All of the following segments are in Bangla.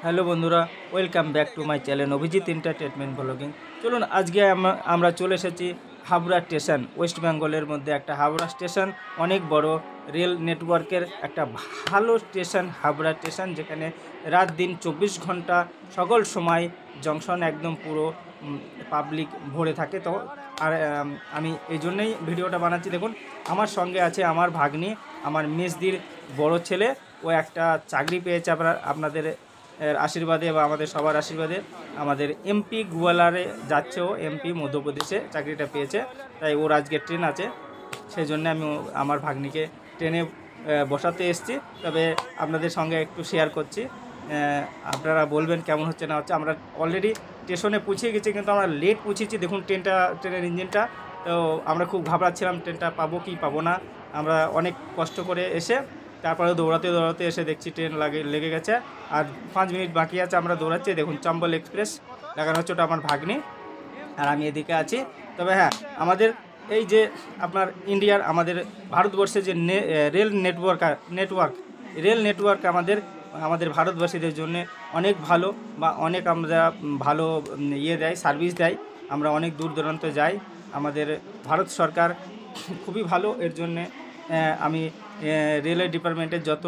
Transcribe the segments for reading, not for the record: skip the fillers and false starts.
হ্যালো বন্ধুরা, welcome back to my channel Abhijit entertainment blogging. চলুন আজকে আমরা চলে এসেছি হাবড়া স্টেশন। ওয়েস্ট বেঙ্গলের মধ্যে একটা হাবড়া স্টেশন, অনেক বড় রেল নেটওয়ার্কের একটা ভালো স্টেশন হাবড়া স্টেশন, যেখানে রাত দিন 24 ঘন্টা সকল সময় জংশন একদম পুরো পাবলিক ভরে থাকে। তো আর আমি এই জন্যই ভিডিওটা বানাচ্ছি। দেখুন, আমার সঙ্গে আছে আমার ভাগ্নি, আমার মেজদির বড় ছেলে। ও একটা চাকরি পেয়েছে আপনাদের আশীর্বাদে বা আমাদের সবার আশীর্বাদে। আমাদের এমপি গোয়ালারে যাচ্ছে, ও এমপি মধ্যপ্রদেশে চাকরিটা পেয়েছে, তাই ওর আজকে ট্রেন আছে। সেই জন্য আমি আমার ভাগ্নিকে ট্রেনে বসাতে এসেছি। তবে আপনাদের সঙ্গে একটু শেয়ার করছি, আপনারা বলবেন কেমন হচ্ছে না হচ্ছে। আমরা অলরেডি স্টেশনে পৌঁছে গেছি, কিন্তু আমরা লেট পৌঁছেছি। দেখুন ট্রেনের ইঞ্জিনটা, তো আমরা খুব ঘাবড়াচ্ছিলাম ট্রেনটা পাবো কি পাবো না। আমরা অনেক কষ্ট করে এসে তারপরে দৌড়াতে দৌড়াতে এসে দেখছি ট্রেন লেগে গেছে, আর 5 মিনিট বাকি আছে। আমরা দৌড়াচ্ছি, দেখুন চম্বল এক্সপ্রেস লাগানো হচ্ছে, ওটা আমার ভাগ্নি, আর আমি এদিকে আছি। তবে হ্যাঁ, আমাদের এই যে আপনার ইন্ডিয়ার, আমাদের ভারতবর্ষের যে রেল নেটওয়ার্ক আমাদের ভারতবাসীদের জন্য অনেক ভালো, বা অনেক আমরা ভালো দেয়, সার্ভিস দেয়। আমরা অনেক দূর দূরান্ত যাই। আমাদের ভারত সরকার খুবই ভালো। এর জন্যে আমি রেলের ডিপার্টমেন্টের যত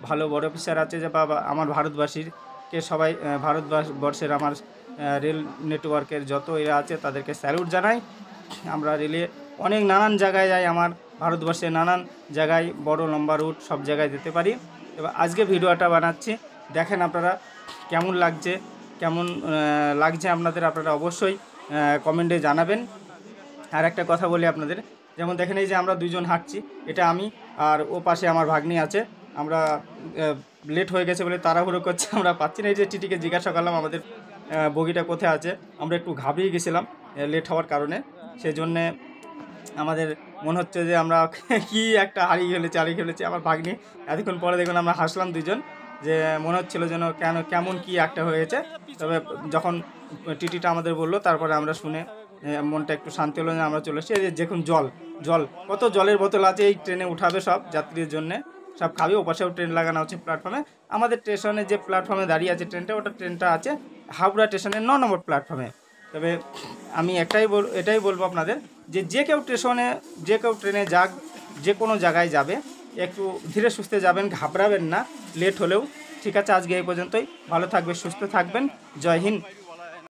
ভালো বড় অফিসার আছে, যে বা আমার ভারতবাসীকে সবাই, ভারতবর্ষের আমার রেল নেটওয়ার্কের যত এরা আছে তাদেরকে স্যালুট জানাই। আমরা রেলে অনেক নানান জায়গায় যাই, আমার ভারতবর্ষের নানান জায়গায় বড় লম্বা রুট সব জায়গায় যেতে পারি। এবার আজকে ভিডিওটা বানাচ্ছি, দেখেন আপনারা কেমন লাগছে আপনারা অবশ্যই কমেন্টে জানাবেন। আর একটা কথা বলি আপনাদের, যেমন দেখেন এই যে আমরা দুইজন হাঁটছি, এটা আমি, আর ও পাশে আমার ভাগ্নি আছে। আমরা লেট হয়ে গেছে বলে তাড়াহুড়ো করছি, আমরা পাচ্ছি না। এই যে টিটিকে জিজ্ঞাসা করলাম আমাদের বগিটা কোথায় আছে, আমরা একটু ঘাবড়িয়ে গেছিলাম লেট হওয়ার কারণে। সেই জন্যে আমাদের মনে হচ্ছে যে আমরা কি একটা হারিয়ে ফেলেছি। আমার ভাগ্নি এতক্ষণ পরে দেখুন আমরা হাসলাম দুজন, যে মনে হচ্ছিলো যেন কেমন কি একটা হয়েছে। তবে যখন টিটিটা আমাদের বললো, তারপরে আমরা শুনে মনটা একটু শান্তি হলো, যে আমরা চলে এসেছি। এই যে দেখুন জল কত জলের বোতল আছে, এই ট্রেনে উঠাবে সব যাত্রীর জন্যে, সব খাবে। ওপাশেও ট্রেন লাগানো হচ্ছে প্ল্যাটফর্মে। আমাদের স্টেশনে যে প্ল্যাটফর্মে দাঁড়িয়ে আছে ট্রেনটা আছে হাবড়া স্টেশনের 9 নম্বর প্ল্যাটফর্মে। তবে আমি এটাই বলবো আপনাদের, যে কেউ ট্রেনে যাক, যে কোনো জায়গায় যাবে, একটু ধীরে সুস্থে যাবেন, ঘাবড়াবেন না লেট হলেও। ঠিক আছে, আজকে এই পর্যন্তই। ভালো থাকবে, সুস্থ থাকবেন। জয় হিন্দ।